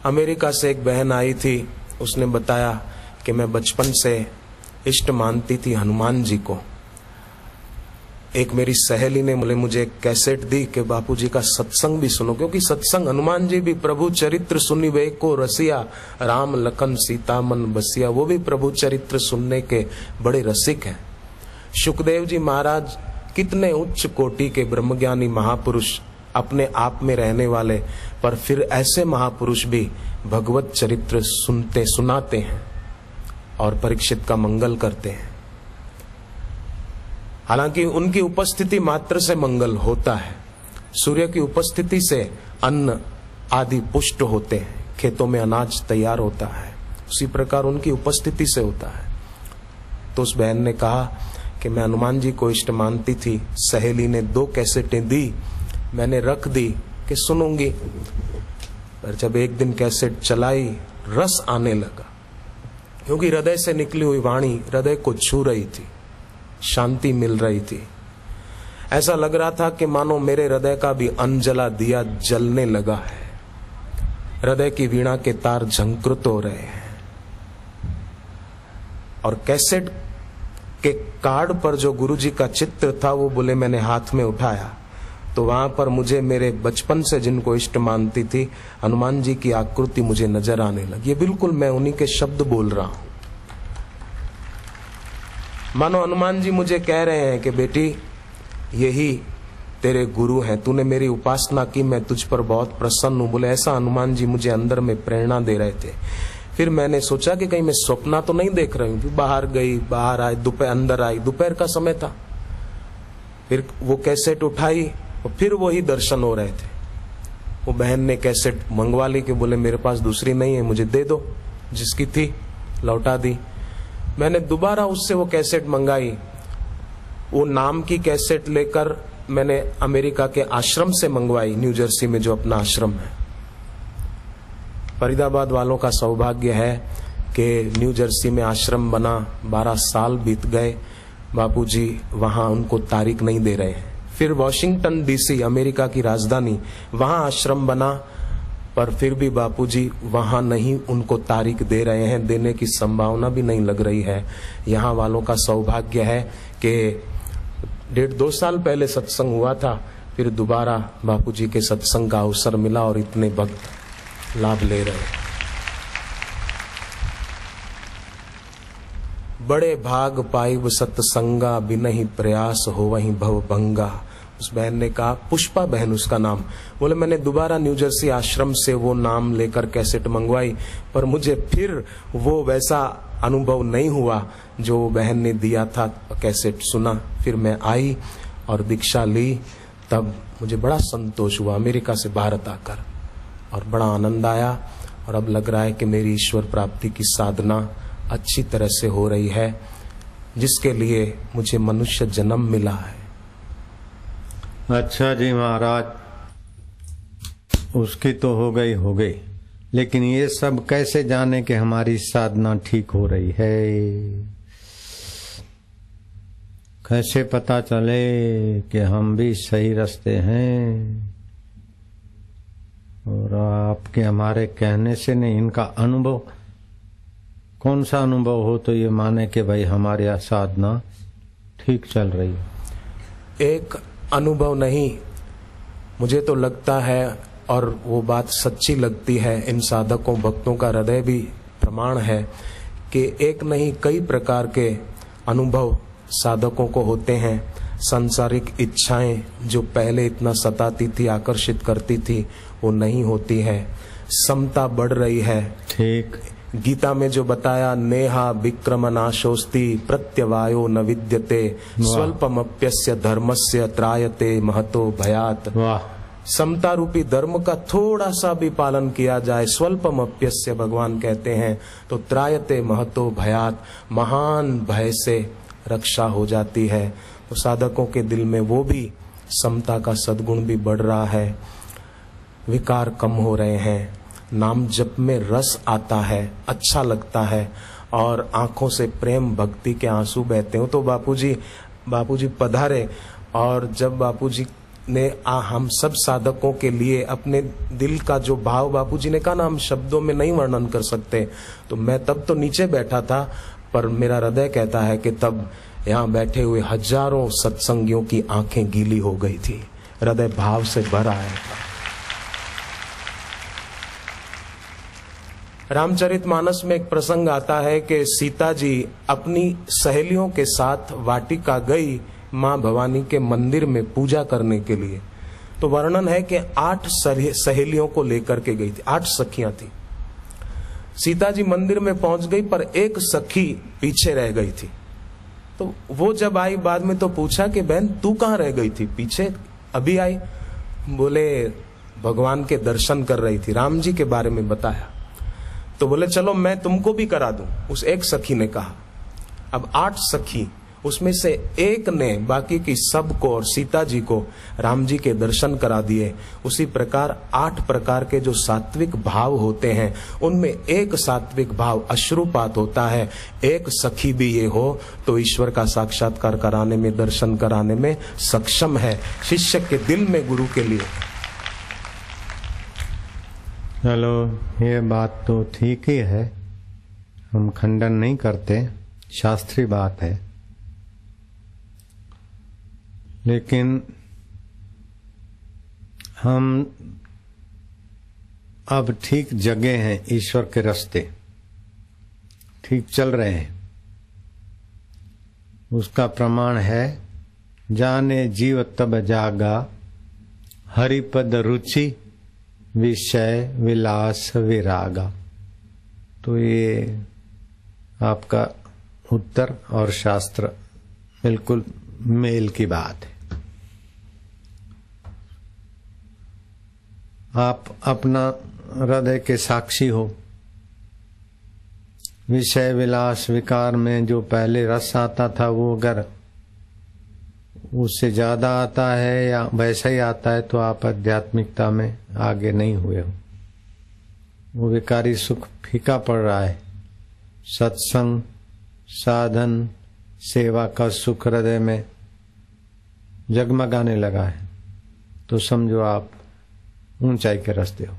America से एक बहन आई थी, उसने बताया कि मैं बचपन से इष्ट मानती थी हनुमान जी को। एक मेरी सहेली ने मुझे एक कैसेट दी कि बापूजी का सत्संग भी सुनो, क्योंकि सत्संग हनुमान जी भी प्रभु चरित्र सुनिवे को रसिया, राम लखन सीता मन बसिया, वो भी प्रभु चरित्र सुनने के बड़े रसिक हैं। सुखदेव जी महाराज कितने उच्च कोटि के ब्रह्मज्ञानी महापुरुष, अपने आप में रहने वाले, पर फिर ऐसे महापुरुष भी भगवत चरित्र सुनाते हैं और परीक्षित का मंगल करते हैं। हालांकि उनकी उपस्थिति मात्र से मंगल होता है। सूर्य की उपस्थिति से अन्न आदि पुष्ट होते हैं, खेतों में अनाज तैयार होता है, उसी प्रकार उनकी उपस्थिति से होता है। तो उस बहन ने कहा कि मैं हनुमान जी को इष्ट मानती थी। सहेली ने 2 कैसेटें दी, मैंने रख दी कि सुनूंगी, पर जब एक दिन कैसेट चलाई रस आने लगा, क्योंकि हृदय से निकली हुई वाणी हृदय को छू रही थी, शांति मिल रही थी। ऐसा लग रहा था कि मानो मेरे हृदय का भी अनजला दिया जलने लगा है, हृदय की वीणा के तार झंकृत हो रहे हैं। और कैसेट के कार्ड पर जो गुरुजी का चित्र था वो बोले मैंने हाथ में उठाया तो वहां पर मुझे मेरे बचपन से जिनको इष्ट मानती थी हनुमान जी की आकृति मुझे नजर आने लगी। ये बिल्कुल मैं उन्हीं के शब्द बोल रहा हूं। मानो हनुमान जी मुझे कह रहे हैं कि बेटी यही तेरे गुरु हैं, तूने मेरी उपासना की, मैं तुझ पर बहुत प्रसन्न हूं। बोले ऐसा हनुमान जी मुझे अंदर में प्रेरणा दे रहे थे। फिर मैंने सोचा कि कहीं मैं सपना तो नहीं देख रही हूं। बाहर गई, बाहर आई, दोपहर अंदर आई, दोपहर का समय था। फिर वो कैसेट उठाई और फिर वही दर्शन हो रहे थे। वो बहन ने कैसेट मंगवा ली कि बोले मेरे पास दूसरी नहीं है, मुझे दे दो, जिसकी थी लौटा दी। मैंने दोबारा उससे वो कैसेट मंगाई। वो नाम की कैसेट लेकर मैंने अमेरिका के आश्रम से मंगवाई, न्यू जर्सी में जो अपना आश्रम है। फरीदाबाद वालों का सौभाग्य है कि न्यू जर्सी में आश्रम बना, 12 साल बीत गए, बापूजी वहां उनको तारीख नहीं दे रहे हैं। फिर वॉशिंगटन डीसी अमेरिका की राजधानी, वहां आश्रम बना, पर फिर भी बापूजी वहां नहीं उनको तारीख दे रहे हैं, देने की संभावना भी नहीं लग रही है। यहाँ वालों का सौभाग्य है कि 1.5-2 साल पहले सत्संग हुआ था, फिर दोबारा बापूजी के सत्संग का अवसर मिला और इतने भक्त लाभ ले रहे हैं। बड़े भाग पाइब सत्संगा, बिनहि प्रयास हो वहीं भव भंगा। उस बहन ने कहा, पुष्पा बहन उसका नाम, बोले मैंने दोबारा न्यू जर्सी आश्रम से वो नाम लेकर कैसेट मंगवाई, पर मुझे फिर वो वैसा अनुभव नहीं हुआ जो बहन ने दिया था। कैसेट सुना, फिर मैं आई और दीक्षा ली, तब मुझे बड़ा संतोष हुआ अमेरिका से भारत आकर, और बड़ा आनंद आया। और अब लग रहा है कि मेरी ईश्वर प्राप्ति की साधना अच्छी तरह से हो रही है, जिसके लिए मुझे मनुष्य जन्म मिला है। अच्छा जी महाराज, उसकी तो हो गई, लेकिन ये सब कैसे जाने कि हमारी साधना ठीक हो रही है? कैसे पता चले कि हम भी सही रास्ते हैं? और आपके हमारे कहने से नहीं, इनका अनुभव, कौन सा अनुभव हो तो ये माने कि भाई हमारी साधना ठीक चल रही है? एक अनुभव नहीं, मुझे तो लगता है, और वो बात सच्ची लगती है, इन साधकों भक्तों का हृदय भी प्रमाण है कि एक नहीं कई प्रकार के अनुभव साधकों को होते हैं। सांसारिक इच्छाएं जो पहले इतना सताती थी, आकर्षित करती थी, वो नहीं होती है। समता बढ़ रही है। ठीक, गीता में जो बताया, नेहा विक्रम नाशोस्ति प्रत्यवायो न विद्यते स्वल्पमप्यस्य धर्मस्य त्रायते महतो भयात। वाह, समता रूपी धर्म का थोड़ा सा भी पालन किया जाए, स्वल्पमप्यस्य भगवान कहते हैं, तो त्रायते महतो भयात, महान भय से रक्षा हो जाती है। तो साधकों के दिल में वो भी समता का सद्गुण भी बढ़ रहा है, विकार कम हो रहे हैं, नाम जप में रस आता है, अच्छा लगता है, और आंखों से प्रेम भक्ति के आंसू बहते हो। तो बापूजी पधारे, और जब बापूजी ने हम सब साधकों के लिए अपने दिल का जो भाव, बापूजी ने कहा ना, हम शब्दों में नहीं वर्णन कर सकते। तो मैं तब तो नीचे बैठा था, पर मेरा हृदय कहता है कि तब यहाँ बैठे हुए हजारों सत्संगियों की आंखें गीली हो गई थी, हृदय भाव से भर आया था। रामचरितमानस में एक प्रसंग आता है कि सीता जी अपनी सहेलियों के साथ वाटिका गई मां भवानी के मंदिर में पूजा करने के लिए। तो वर्णन है कि 8 सहेलियों को लेकर के गई थी, 8 सखियां थी। सीता जी मंदिर में पहुंच गई, पर एक सखी पीछे रह गई थी। तो वो जब आई बाद में तो पूछा कि बहन तू कहां रह गई थी, पीछे अभी आई? बोले भगवान के दर्शन कर रही थी, राम जी के बारे में बताया। तो बोले चलो मैं तुमको भी करा दूं, उस एक सखी ने कहा। अब 8 सखी, उसमें से एक ने बाकी की सबको और सीता जी को राम जी के दर्शन करा दिए। उसी प्रकार 8 प्रकार के जो सात्विक भाव होते हैं, उनमें एक सात्विक भाव अश्रुपात होता है। एक सखी भी ये हो तो ईश्वर का साक्षात्कार कराने में, दर्शन कराने में सक्षम है, शिष्य के दिल में गुरु के लिए। चलो, ये बात तो ठीक ही है, हम खंडन नहीं करते, शास्त्रीय बात है। लेकिन हम अब ठीक जगह हैं, ईश्वर के रास्ते ठीक चल रहे हैं। उसका प्रमाण है जाने जीव तब जागा, हरिपद रुचि विषय विलास विरागा। तो ये आपका उत्तर और शास्त्र बिल्कुल मेल की बात है। आप अपना हृदय के साक्षी हो। विषय विलास विकार में जो पहले रस आता था, वो अगर उससे ज्यादा आता है या वैसा ही आता है तो आप आध्यात्मिकता में आगे नहीं हुए हो। वो विकारी सुख फीका पड़ रहा है। सत्संग, साधन, सेवा का सुख हृदय में जगमगाने लगा है, तो समझो आप ऊंचाई के रास्ते हो।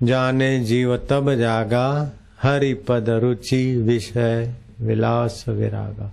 जाने जीव तब जागा, हरि पद रुचि विषय विलास विरागा।